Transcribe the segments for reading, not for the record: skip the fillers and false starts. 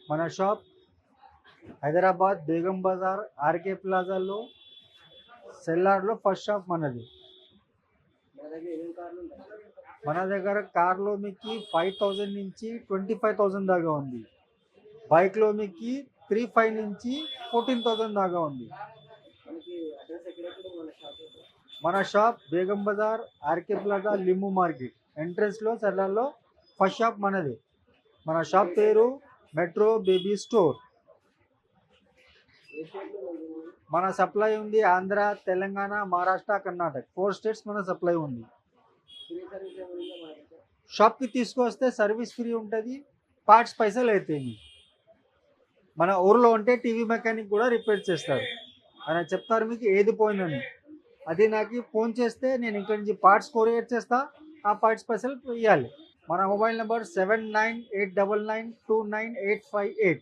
మన shop Hyderabad Begum Bazar RK ప్లాజాలో సెల్లార్లో ఫస్ట్ షాప్ మనది. మన దగ్గర కార్లో మీకు 5,000 నుంచి 25,000 దాకా ఉంది. బైక్లో మీకు 3,500 నుంచి 14,000 దాకా ఉంది. మన shop Begum Bazar RK plaza Limbu market ఎంట్రన్స్లో సెల్లార్లో ఫస్ట్ షాప్ మనది. మన షాప్ పేరు మెట్రో బేబీ స్టోర్. మన సప్లై ఉంది ఆంధ్ర, తెలంగాణ, మహారాష్ట్ర, కర్ణాటక 4 స్టేట్స్ మన సప్లై ఉంది. షాప్కి తీసుకొస్తే సర్వీస్ ఫ్రీ ఉంటుంది, పార్ట్స్ పైసలు అవుతాయి. మన ఊర్లో ఉంటే టీవీ మెకానిక్ కూడా రిపేర్ చేస్తారు. ఆయన చెప్తారు మీకు ఏది పోయిందని. అది నాకు ఫోన్ చేస్తే నేను ఇక్కడి నుంచి పార్ట్స్ కొరియర్ చేస్తా, ఆ పార్ట్స్ పైసలు ఇవ్వాలి. మన మొబైల్ నెంబర్ 7989929858.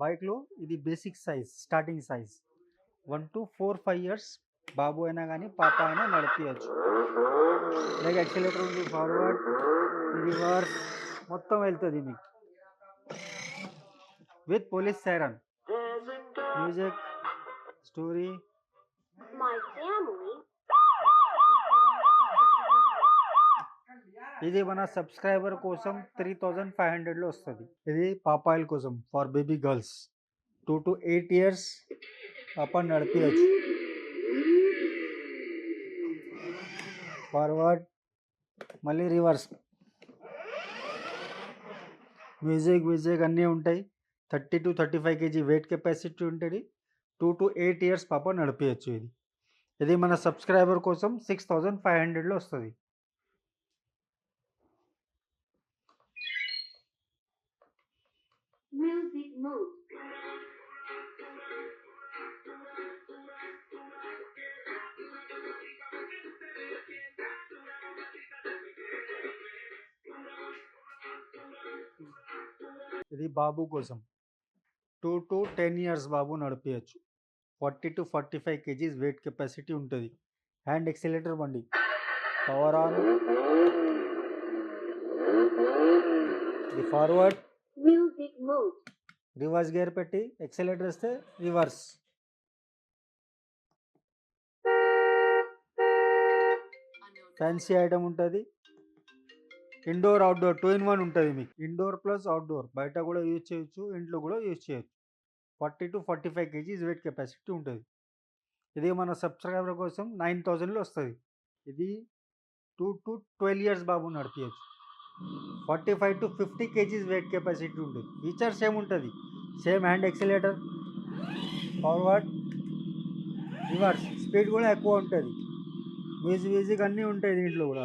బైక్లో ఇది basic size, starting size 1 to 4, 5 years బాబు అయినా కానీ పాప అయినా నడిపించచ్చు. లైక్ యాక్సిలేటర్ ఉంది, ఫార్వర్డ్, రివర్స్ మొత్తం వెళ్తుంది మీకు. With police siren, music, story. ఇది మన సబ్స్క్రైబర్ కోసం 3,500లో వస్తుంది. ఇది పాపాయిల్ కోసం for baby girls 2 to 8 years పాప నడిపించచ్చు. ఫార్వర్డ్ మళ్ళీ రివర్స్, మ్యూజిక్ అన్నీ ఉంటాయి. 30 to 35 kg వెయిట్ కెపాసిటీ ఉంటుంది. 2 to 8 ఇయర్స్ పాప నడిపించచ్చు. ఇది మన సబ్స్క్రైబర్ కోసం 6,500లో వస్తుంది. ఇది బాబు కోసం 2 to 10 ఇయర్స్ బాబు నడిపించచ్చు. 40 to 45 kg వెయిట్ కెపాసిటీ ఉంటుంది. హ్యాండ్ ఎక్సిలేటర్ బండి, పవర్ ఆన్, ఇది ఫార్వర్డ్, రివర్స్ గేర్ పెట్టి ఎక్సిలేటర్ ఇస్తే రివర్స్. ఫ్యాన్సీ ఐటమ్ ఉంటుంది. ఇండోర్ అవుట్డోర్ 2 in 1 ఉంటుంది మీకు. ఇండోర్ ప్లస్ అవుట్డోర్, బయట కూడా యూజ్ చేయొచ్చు, ఇంట్లో కూడా యూజ్ చేయొచ్చు. 40 to 45 kg వెయిట్ కెపాసిటీ ఉంటుంది. ఇది మన సబ్స్క్రైబర్ కోసం 9,000లో వస్తుంది. ఇది 2 to 12 ఇయర్స్ బాబు నడిపించచ్చు. 45 to 50 kg వెయిట్ కెపాసిటీ ఉంటుంది. ఫీచర్ సేమ్ ఉంటుంది, same hand accelerator, forward, reverse, speed కూడా ఎక్కువ ఉంటుంది. మ్యూజిక్ అన్నీ ఉంటాయి దీంట్లో కూడా.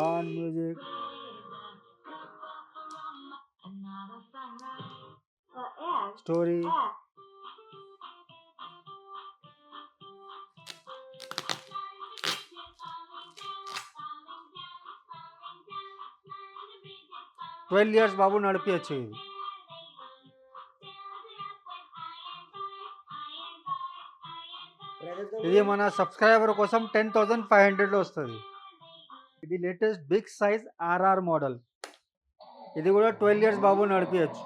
On music, story, twelve years బాబు నడిపించచ్చు. ఇది మన సబ్స్క్రైబర్ కోసం 10,500లో వస్తుంది. ఇది latest big size RR model. ఇది కూడా 12 ఇయర్స్ బాబు నడిపించచ్చు.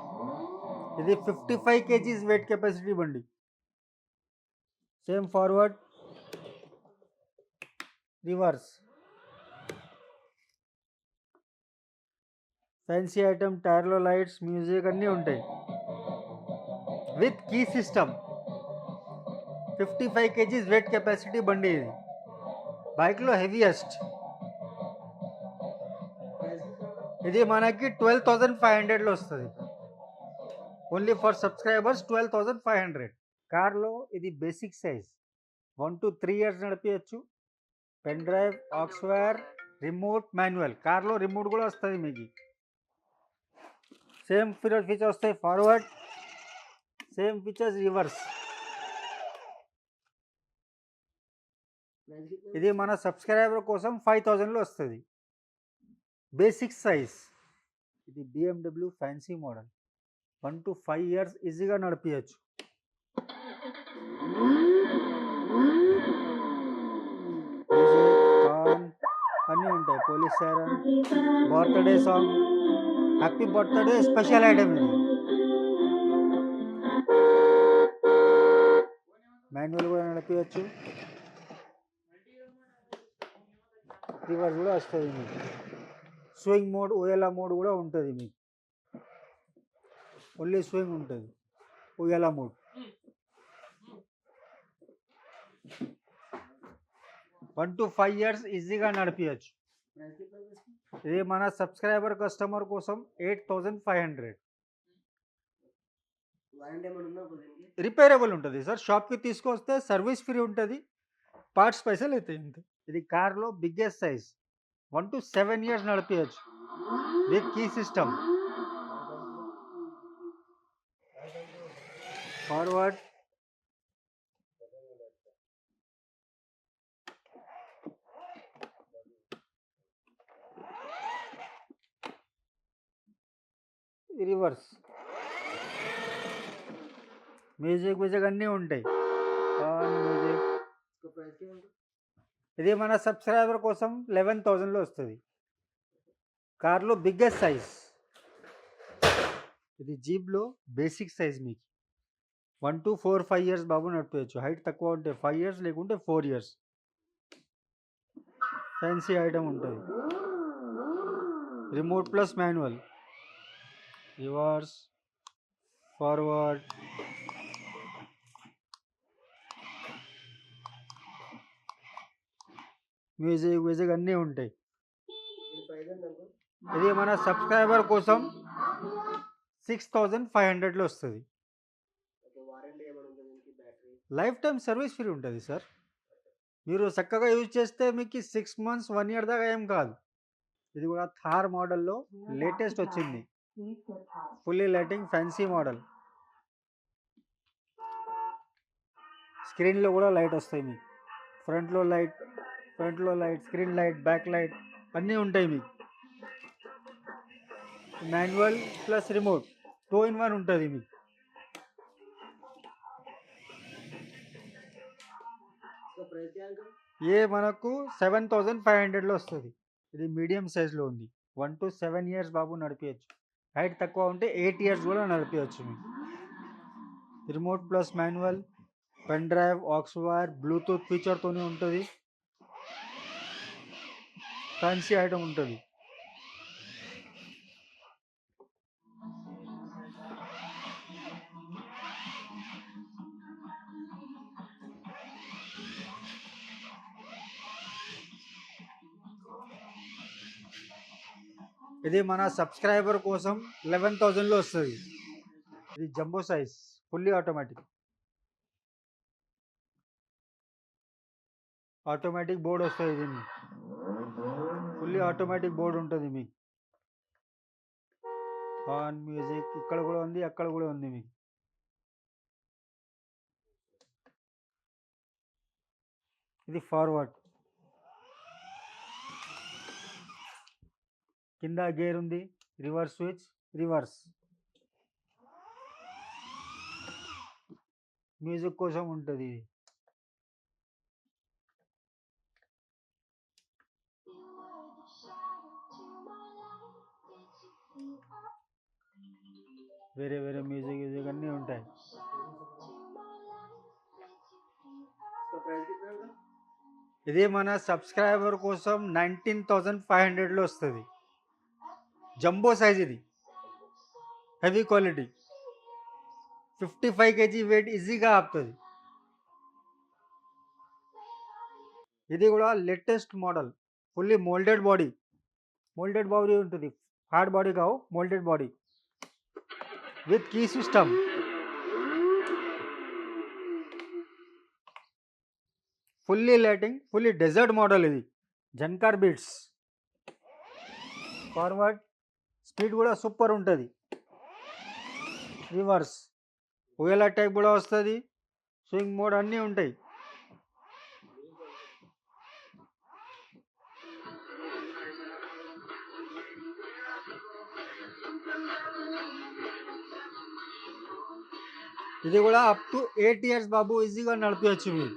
ఇది 55 kg వెయిట్ కెపాసిటీ బండి. Same forward, reverse. Fancy item, టైర్లో లైట్స్, మ్యూజిక్ అన్నీ ఉంటాయి with key system. 55 kgs weight capacity బండి ఇది, బైక్లో హెవీయెస్ట్. ఇది మనకి 12,500లో వస్తుంది. Only for subscribers 12,500. కార్లో ఇది బేసిక్ సైజ్, 1 to 3 years నడిపించచ్చు. Pen drive, aux wire, remote, manual. కార్లో రిమోట్ కూడా వస్తుంది మీకు. సేమ్ ఫీచర్స్ వస్తాయి, ఫార్వర్డ్, సేమ్ ఫీచర్స్ రివర్స్. ఇది మన సబ్స్క్రైబర్ కోసం 5,000లో వస్తుంది, బేసిక్ సైజ్. ఇది BMW fancy model, 1 to 5 years ఈజీగా నడిపించచ్చు. అన్నీ ఉంటాయి, police siren, birthday song, happy birthday special item ఇది. మాన్యువల్ కూడా నడిపించచ్చు, రివర్స్ కూడా వస్తుంది మీకు. స్వింగ్ మోడ్, ఓఎల్ఆ మోడ్ కూడా ఉంటుంది మీకు. ఓన్లీ స్వింగ్ ఉంటుంది, ఓఎల్ఆ మోడ్. 1 to 5 years ఈజీగా నడిపించచ్చు. ఇది మన సబ్స్క్రైబర్ కస్టమర్ కోసం 8,500. రిపేరబుల్ ఉంటుంది సార్, షాప్కి తీసుకొస్తే సర్వీస్ ఫ్రీ ఉంటుంది, పార్ట్స్ పైసలు అవుతాయి అంతే. ఇది కార్లో బిగ్గెస్ట్ సైజ్, 1 to 7 years నడిపించచ్చు with key system. Forward, reverse, music అన్నీ ఉంటాయి. మ్యూజిక్. ఇది మన సబ్స్క్రైబర్ కోసం 11,000లో వస్తుంది. కార్లో బిగ్గెస్ట్ సైజ్. ఇది జీప్లో బేసిక్ సైజ్ మీకు, 1 to 4, 5 years బాబు నడిపించచ్చు. హైట్ తక్కువ ఉంటే 5 years, లేకుంటే 4 years. ఫ్యాన్సీ ఐటమ్ ఉంటుంది, remote plus manual, reverse, forward, music అన్నీ ఉంటాయి. ఇది మన సబ్స్క్రైబర్ కోసం 6,500లో వస్తుంది. లైఫ్ టైం సర్వీస్ ఫ్రీ ఉంటుంది సార్. మీరు చక్కగా యూజ్ చేస్తే మీకు 6 months, 1 year దాకా ఏం కాదు. ఇది కూడా థార్ మోడల్లో లేటెస్ట్ వచ్చింది, ఫుల్లీ లైటింగ్ ఫ్యాన్సీ మోడల్. స్క్రీన్లో కూడా లైట్ వస్తాయి మీకు, ఫ్రంట్లో light, screen light, back light అన్నీ ఉంటాయి మీకు. మాన్యువల్ ప్లస్ రిమోట్ 2 in 1 ఉంటుంది మీకు. ఏ మనకు 7,500లో వస్తుంది. ఇది మీడియం సైజ్లో ఉంది, 1 to 7 years బాబు నడిపించచ్చు. హైట్ తక్కువ ఉంటే 8 years కూడా నడిపించచ్చు మీకు. Remote plus manual, pen drive, aux, బ్లూటూత్ ఫీచర్తోనే ఉంటుంది. ఫ్యాన్సీ ఐటమ్ ఉంటుంది. ఇది మన సబ్స్క్రైబర్ కోసం 11,000లో వస్తుంది. ఇది jumbo size, fully automatic board వస్తుంది. దీన్ని ఫుల్లీ ఆటోమేటిక్ బోర్డ్ ఉంటుంది మీకు. ఆన్ మ్యూజిక్ ఇక్కడ కూడా ఉంది, అక్కడ కూడా ఉంది మీకు. ఇది ఫార్వర్డ్, కింద గేర్ ఉంది, రివర్స్ స్విచ్, రివర్స్. మ్యూజిక్ కోసం ఉంటుంది ఇది. వేరే మ్యూజిక్ అన్నీ ఉంటాయి. ఇది మన సబ్స్క్రైబర్ కోసం 19,500లో వస్తుంది. జంబో సైజ్ ఇది, హెవీ క్వాలిటీ, 55 kg వెయిట్ ఈజీగా ఆపుతుంది. ఇది కూడా latest model, fully moulded body ఉంటుంది, హార్డ్ బాడీ కావు, moulded body with key system. Fully lighting, fully desert model ఇది, జన్కార్ బీట్స్. ఫార్వర్డ్ స్పీడ్ కూడా సూపర్ ఉంటుంది, రివర్స్ ఓఎల్ఆ టైప్ కూడా వస్తుంది, స్వింగ్ మోడ్ అన్నీ ఉంటాయి. ఇది కూడా అప్ టు 8 years బాబు ఈజీగా నడిపేయచ్చు మీరు.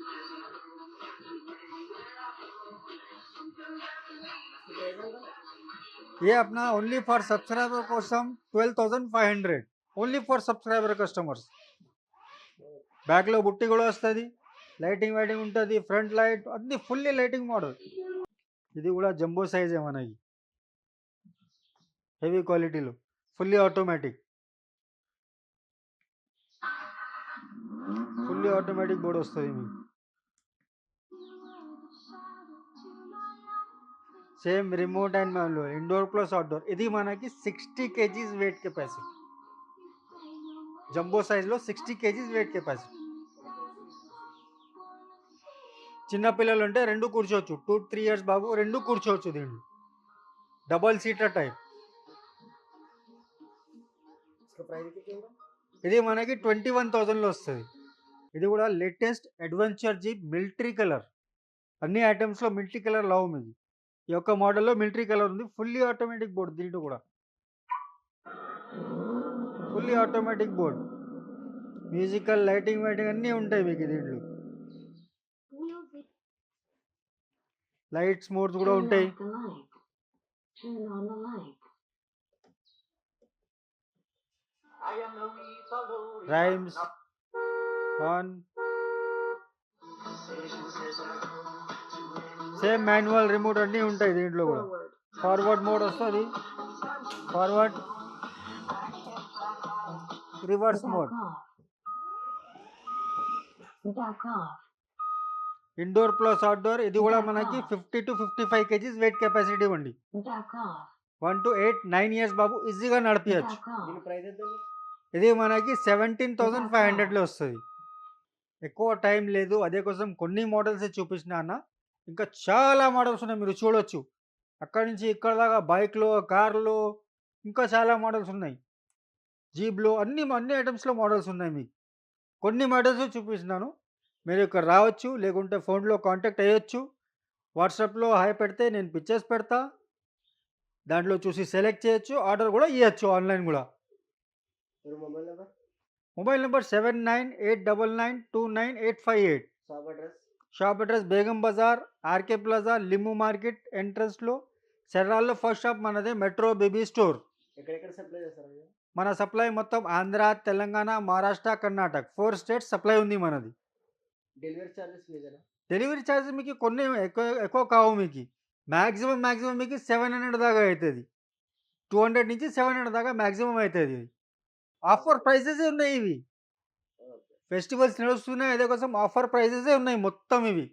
ये अपना ఓన్లీ ఫర్ సబ్స్క్రైబర్ కోసం 12,500, ఓన్లీ ఫర్ సబ్స్క్రైబర్ కస్టమర్స్. బ్యాక్లో బుట్టి కూడా వస్తుంది, లైటింగ్ వైటింగ్ ఉంటుంది, ఫ్రంట్ లైట్ అన్ని ఫుల్లీ లైటింగ్ మోడల్. ఇది కూడా జంబో సైజే మనకి, హెవీ క్వాలిటీలో, ఫుల్లీ ఆటోమేటిక్ బోర్డ్ వస్తుంది మీకు. Same remote and manual, indoor plus outdoor. ఇది మనకి 60 kgs వెయిట్ కెపాసిటీ, జంబో సైజ్లో 60 kgs వెయిట్ కెపాసిటీ. చిన్నపిల్లలు ఉంటే రెండు కూర్చోవచ్చు, 2-3 years బాబు రెండు కూర్చోవచ్చు దీంట్లో, డబల్ సీటర్ టైప్. ఇది మనకి 21,000లో వస్తుంది. ఇది కూడా latest adventure jeep military colour, అన్ని ఐటమ్స్లో మిలిటరీ కలర్ లవ్ మీకు. ఈ యొక్క మోడల్లో మిలిటరీ కలర్ ఉంది, ఫుల్లీ ఆటోమేటిక్ బోర్డ్, దీంట్లో కూడా fully automatic board, musical lighting వైటింగ్ అన్నీ ఉంటాయి మీకు దీంట్లో. లైట్స్ మోడ్స్ కూడా ఉంటాయి. Rhymes on, same manual remote అన్నీ ఉంటాయి దీంట్లో కూడా. ఫార్వర్డ్ మోడ్ వస్తుంది, forward, reverse mode, indoor plus outdoor. ఇది కూడా మనకి 50 to 55 kgs వెయిట్ కెపాసిటీ ఉంది. 1 to 8, 9 years బాబు ఈజీగా నడిపించచ్చు. ఇది మనకి 17,500లో వస్తుంది. ఎక్కువ టైం లేదు, అదే కోసం కొన్ని మోడల్స్ చూపించిన అన్న, ఇంకా చాలా మోడల్స్ ఉన్నాయి, మీరు చూడొచ్చు. అక్కడి నుంచి ఇక్కడ దాకా బైక్లో, కార్లో ఇంకా చాలా మోడల్స్ ఉన్నాయి, జీప్లో అన్ని ఐటమ్స్లో మోడల్స్ ఉన్నాయి మీకు. కొన్ని మోడల్స్ చూపిస్తున్నాను, మీరు ఇక్కడ రావచ్చు, లేకుంటే ఫోన్లో కాంటాక్ట్ అయ్యొచ్చు. వాట్సాప్లో హాయ్ పెడితే నేను పిక్చర్స్ పెడతా, దాంట్లో చూసి సెలెక్ట్ చేయొచ్చు, ఆర్డర్ కూడా ఇవ్వచ్చు ఆన్లైన్ కూడా. Mobile number 7989929858. Shop address Begum Bazar, RK plaza, Limbu market ఎంట్రన్స్లో, సెర్రాల్లో ఫస్ట్ షాప్ మనదే, మెట్రో బేబీ స్టోర్. మన సప్లై మొత్తం ఆంధ్ర, తెలంగాణ, మహారాష్ట్ర, కర్ణాటక 4 states సప్లై ఉంది మనది. డెలివరీ ఛార్జెస్ మీకు కొన్ని ఎక్కువ కావు, మీకు మ్యాక్సిమం మీకు 700 దాకా అవుతుంది, 200 నుంచి 700 దాకా మ్యాక్సిమం అవుతుంది. ఆఫర్ ప్రైసెస్ ఉన్నాయి ఇవి, ఫెస్టివల్స్ నడుస్తున్నాయి, అదే కోసం ఆఫర్ ప్రైసెస్ ఉన్నాయి మొత్తం ఇవి.